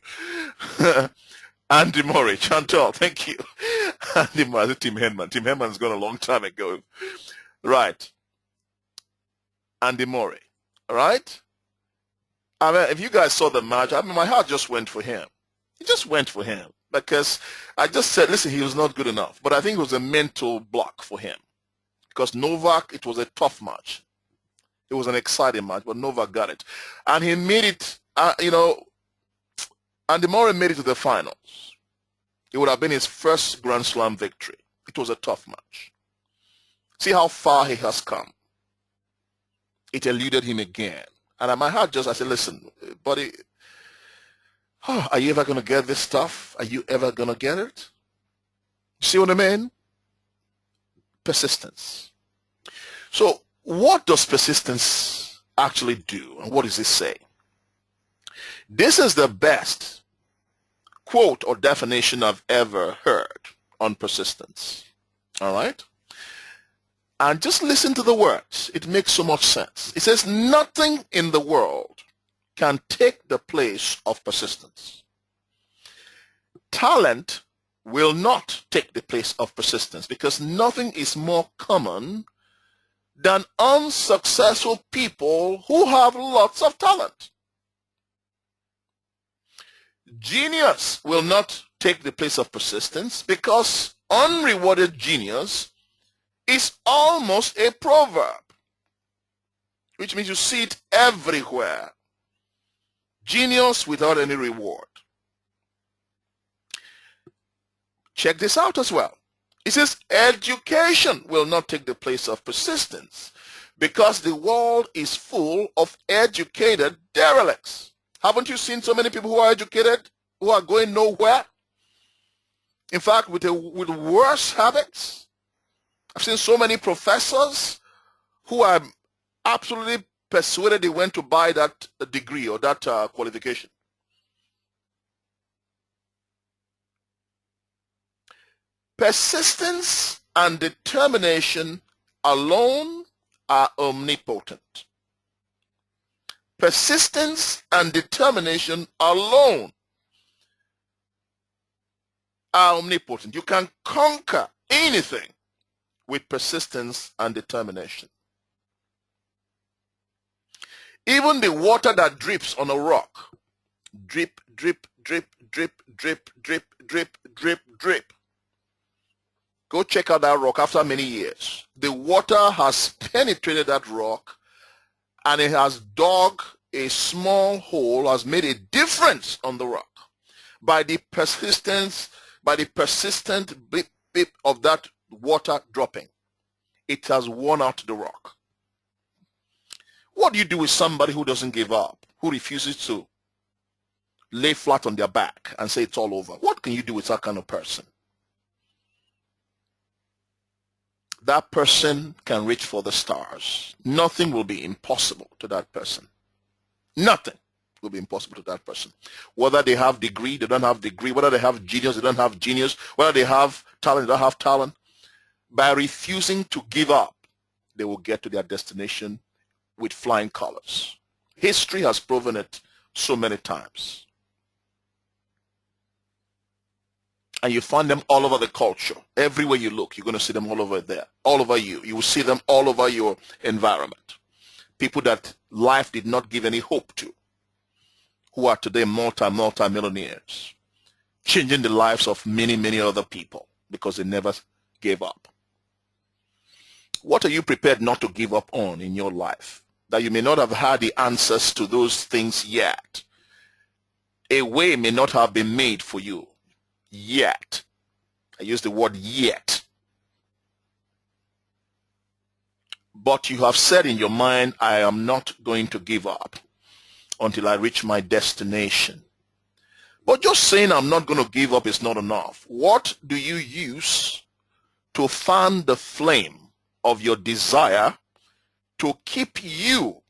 Andy Murray, Chantal, thank you. Andy Murray, Tim Henman. Tim Henman's gone a long time ago. Right. Andy Murray. All right? I mean, if you guys saw the match, I mean, my heart just went for him. It just went for him because I just said, listen, he was not good enough. But I think it was a mental block for him because Novak, it was a tough match. It was an exciting match, but Novak got it. And he made it, Andy Murray made it to the finals. It would have been his first Grand Slam victory. It was a tough match. See how far he has come. It eluded him again. And at my heart I said, listen, buddy, are you ever going to get this stuff? Are you ever going to get it? See what I mean? Persistence. So what does persistence actually do? And what does it say? This is the best quote or definition I've ever heard on persistence. All right? And just listen to the words. It makes so much sense. It says, nothing in the world can take the place of persistence. Talent will not take the place of persistence because nothing is more common than unsuccessful people who have lots of talent. Genius will not take the place of persistence because unrewarded genius is almost a proverb, which means you see it everywhere. Genius without any reward. Check this out as well. It says education will not take the place of persistence because the world is full of educated derelicts. Haven't you seen so many people who are educated who are going nowhere? In fact, with worse habits. I've seen so many professors who are absolutely persuaded they went to buy that degree or that qualification. Persistence and determination alone are omnipotent. Persistence and determination alone are omnipotent. You can conquer anything with persistence and determination. Even the water that drips on a rock, drip, drip, drip, drip, drip, drip, drip, drip, drip. Go check out that rock after many years. The water has penetrated that rock and it has dug a small hole, has made a difference on the rock by the persistence, by the persistent blip, blip of that water dropping. It has worn out the rock. What do you do with somebody who doesn't give up, who refuses to lay flat on their back and say it's all over? What can you do with that kind of person? That person can reach for the stars. Nothing will be impossible to that person. Nothing will be impossible to that person. Whether they have degree, they don't have degree, whether they have genius, they don't have genius, whether they have talent, they don't have talent. By refusing to give up, they will get to their destination with flying colors. History has proven it so many times. And you find them all over the culture. Everywhere you look, you're going to see them all over there, all over you. You will see them all over your environment. People that life did not give any hope to, who are today multi-millionaires, changing the lives of many, many other people because they never gave up. What are you prepared not to give up on in your life? That you may not have had the answers to those things yet. A way may not have been made for you yet. I use the word yet. But you have said in your mind, I am not going to give up until I reach my destination. But just saying I'm not going to give up is not enough. What do you use to fan the flame of your desire to keep you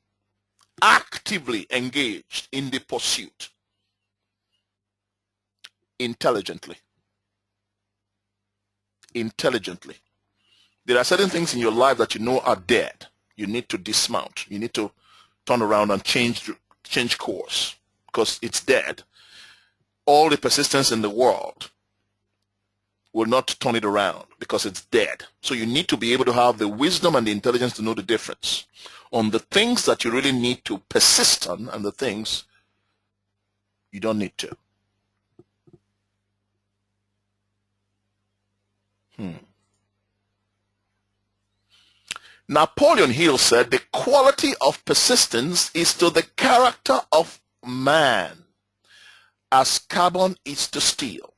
actively engaged in the pursuit? Intelligently. Intelligently. There are certain things in your life that you know are dead. You need to dismount. You need to turn around and change course because it's dead. All the persistence in the world will not turn it around because it's dead. So you need to be able to have the wisdom and the intelligence to know the difference on the things that you really need to persist on and the things you don't need to. Napoleon Hill said, the quality of persistence is to the character of man as carbon is to steel.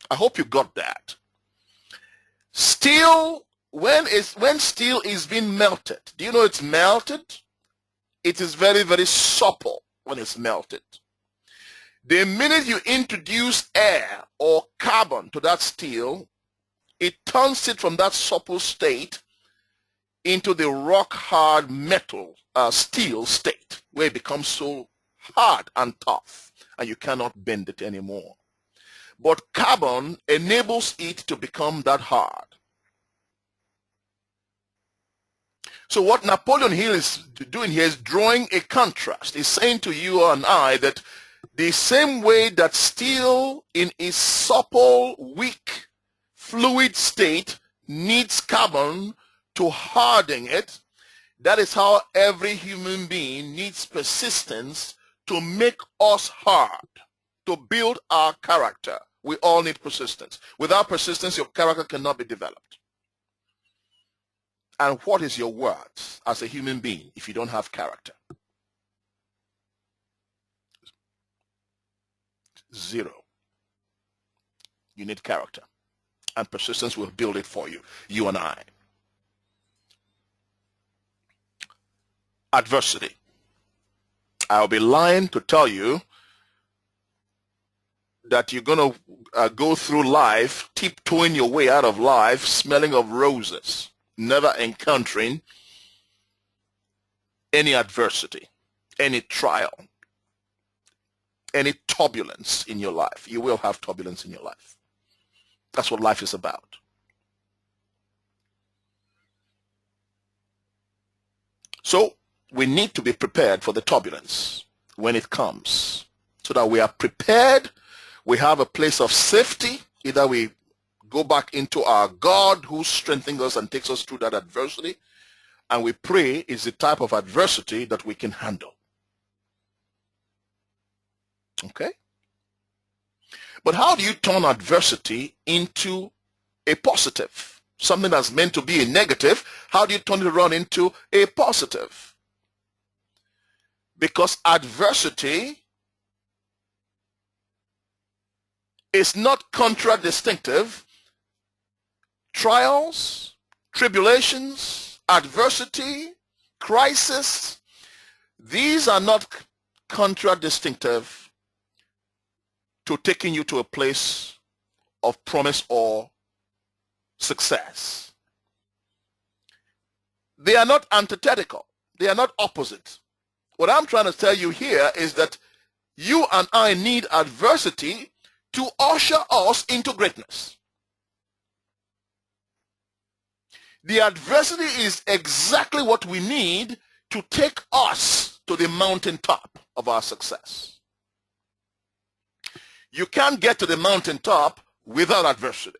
I hope you got that. Steel, when steel is being melted, do you know it's melted? It is very, very supple when it's melted. The minute you introduce air or carbon to that steel, it turns it from that supple state into the rock-hard metal, steel state, where it becomes so hard and tough, and you cannot bend it anymore. But carbon enables it to become that hard. So what Napoleon Hill is doing here is drawing a contrast. He's saying to you and I that the same way that steel in its supple, weak, fluid state needs carbon to harden it, that is how every human being needs persistence to make us hard, to build our character. We all need persistence. Without persistence, your character cannot be developed. And what is your worth as a human being if you don't have character? Zero. You need character. And persistence will build it for you, you and I. Adversity. I'll be lying to tell you that you're going to go through life, tiptoeing your way out of life, smelling of roses, never encountering any adversity, any trial, any turbulence in your life. You will have turbulence in your life. That's what life is about. So we need to be prepared for the turbulence when it comes so that we are prepared. We have a place of safety. Either we go back into our God who strengthens us and takes us through that adversity, and we pray is the type of adversity that we can handle. Okay? But how do you turn adversity into a positive? Something that's meant to be a negative, how do you turn it around into a positive? Because adversity is not contradistinctive. Trials, tribulations, adversity, crisis, these are not contradistinctive to taking you to a place of promise or success. They are not antithetical. They are not opposite. What I'm trying to tell you here is that you and I need adversity to usher us into greatness. The adversity is exactly what we need to take us to the mountaintop of our success. You can't get to the mountaintop without adversity.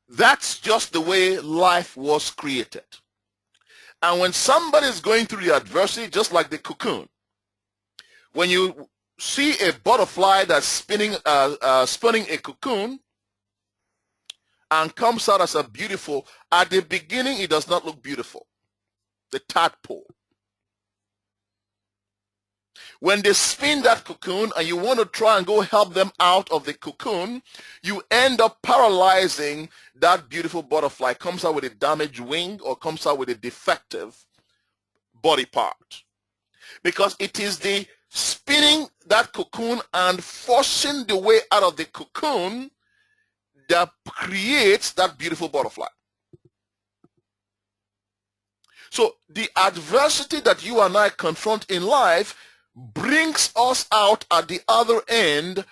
That's just the way life was created. And when somebody is going through the adversity, just like the cocoon, when you see a butterfly that's spinning a cocoon and comes out as a beautiful, at the beginning it does not look beautiful. The tadpole. When they spin that cocoon and you want to try and go help them out of the cocoon, you end up paralyzing that beautiful butterfly. Comes out with a damaged wing or comes out with a defective body part. Because it is the spinning that cocoon and forcing the way out of the cocoon that creates that beautiful butterfly. So the adversity that you and I confront in life brings us out at the other end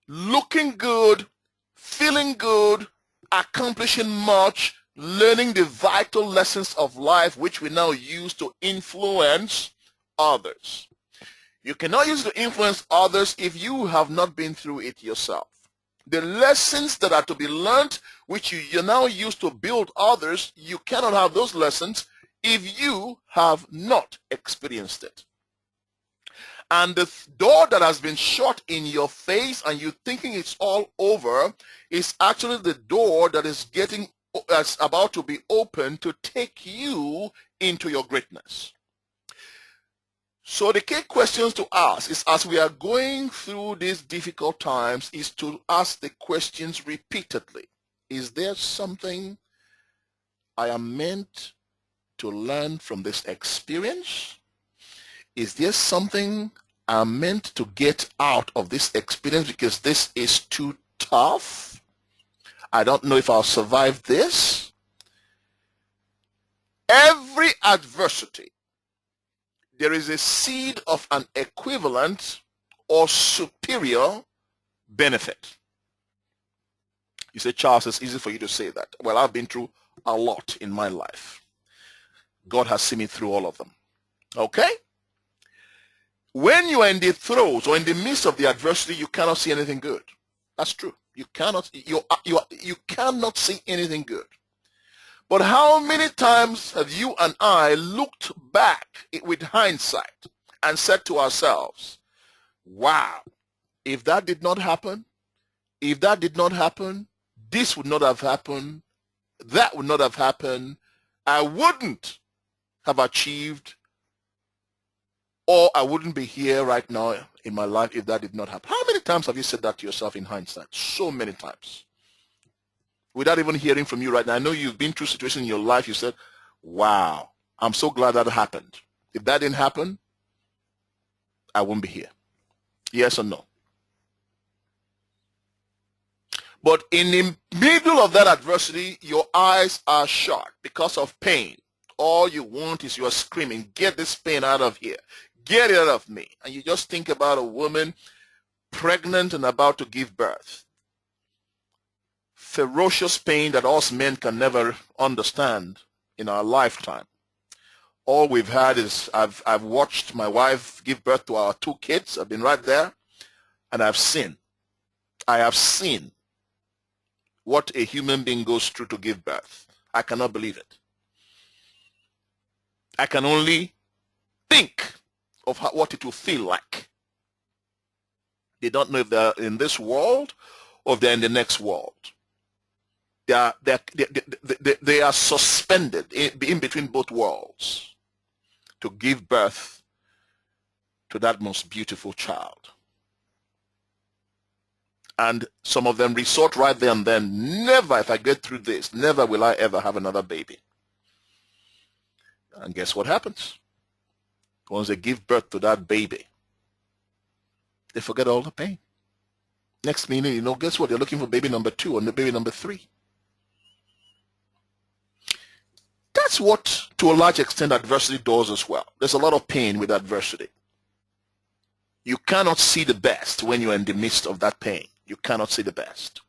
looking good, feeling good, accomplishing much, learning the vital lessons of life which we now use to influence others. You cannot use to influence others if you have not been through it yourself. The lessons that are to be learned, which you now use to build others, you cannot have those lessons if you have not experienced it. And the door that has been shut in your face and you thinking it's all over is actually the door that is about to be opened to take you into your greatness. So the key questions to ask is, as we are going through these difficult times, is to ask the questions repeatedly. Is there something I am meant to learn from this experience? Is there something I'm meant to get out of this experience because this is too tough? I don't know if I'll survive this. Every adversity, there is a seed of an equivalent or superior benefit. You say, Charles, it's easy for you to say that. Well, I've been through a lot in my life. God has seen me through all of them. Okay? When you are in the throes or in the midst of the adversity, you cannot see anything good. That's true. You cannot see anything good. But how many times have you and I looked back with hindsight and said to ourselves, wow, if that did not happen, this would not have happened, that would not have happened, I wouldn't have achieved, or I wouldn't be here right now in my life if that did not happen. How many times have you said that to yourself in hindsight? So many times. Without even hearing from you right now. I know you've been through situations in your life, you said, wow, I'm so glad that happened. If that didn't happen, I won't be here. Yes or no? But in the middle of that adversity, your eyes are shut because of pain. All you want is you are screaming, get this pain out of here. Get it out of me. And you just think about a woman pregnant and about to give birth. Ferocious pain that us men can never understand in our lifetime. All we've had is I've watched my wife give birth to our 2 kids. I've been right there, and I have seen what a human being goes through to give birth. I cannot believe it. I can only think of what it will feel like. They don't know if they're in this world or if they're in the next world. They are suspended in between both worlds to give birth to that most beautiful child. And some of them resort right there and then, never, if I get through this, never will I ever have another baby. And guess what happens? Once they give birth to that baby, they forget all the pain. Next minute, guess what? They're looking for baby number 2 and the baby number 3. That's what, to a large extent, adversity does as well. There's a lot of pain with adversity. You cannot see the best when you're in the midst of that pain. You cannot see the best.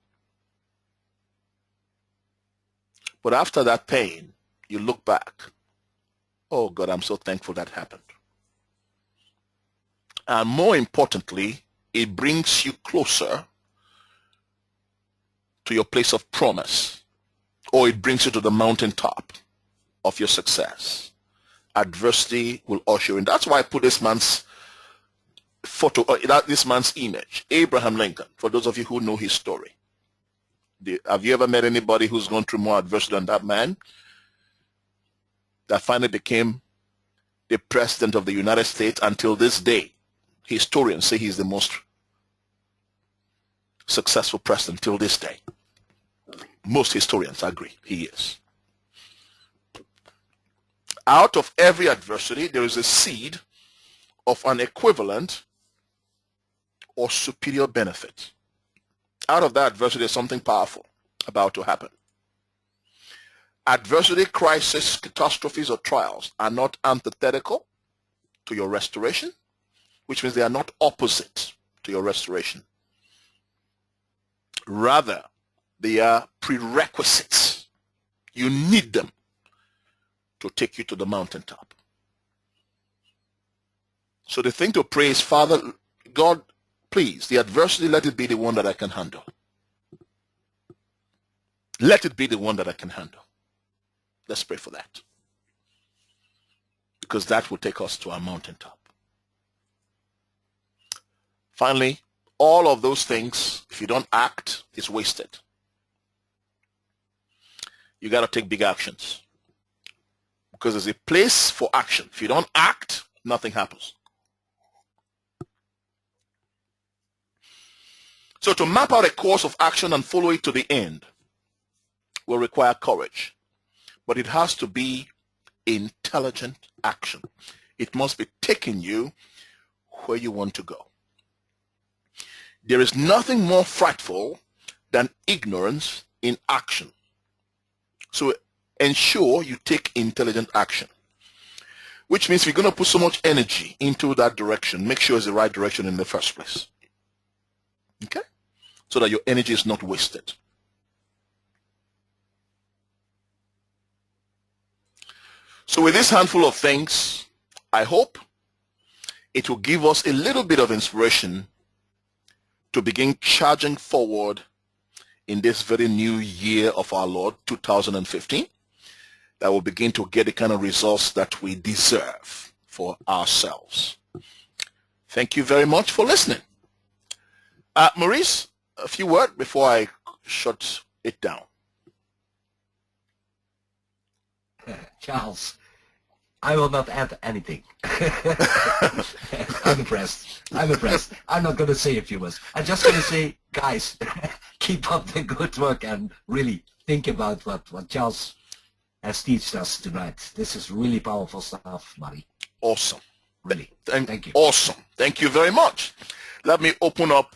But after that pain, you look back. Oh God, I'm so thankful that happened. And more importantly, it brings you closer to your place of promise, or it brings you to the mountaintop of your success. Adversity will usher in. That's why I put this man's photo, this man's image, Abraham Lincoln, for those of you who know his story. Have you ever met anybody who's gone through more adversity than that man that finally became the president of the United States? Until this day, historians say he's the most successful president till this day. Most historians agree he is. Out of every adversity, there is a seed of an equivalent or superior benefit. Out of that adversity, there's something powerful about to happen. Adversity, crisis, catastrophes, or trials are not antithetical to your restoration, which means they are not opposite to your restoration. Rather, they are prerequisites. You need them to take you to the mountaintop. So the thing to pray is, Father, God, please, the adversity, let it be the one that I can handle. Let it be the one that I can handle. Let's pray for that. Because that will take us to our mountaintop. Finally, all of those things, if you don't act, is wasted. You got to take big actions. Because there's a place for action. If you don't act, nothing happens. So to map out a course of action and follow it to the end will require courage. But it has to be intelligent action. It must be taking you where you want to go. There is nothing more frightful than ignorance in action. So ensure you take intelligent action. Which means if you're going to put so much energy into that direction, make sure it's the right direction in the first place. Okay? So that your energy is not wasted. So with this handful of things, I hope it will give us a little bit of inspiration to begin charging forward in this very new year of our Lord, 2015, that will begin to get the kind of results that we deserve for ourselves. Thank you very much for listening. Maurice, a few words before I shut it down. Charles, I will not add anything. I'm impressed. I'm not going to say a few words. I'm just going to say, guys, keep up the good work and really think about what Charles has taught us tonight. This is really powerful stuff, buddy. Awesome. Really. Thank you. Awesome. Thank you very much. Let me open up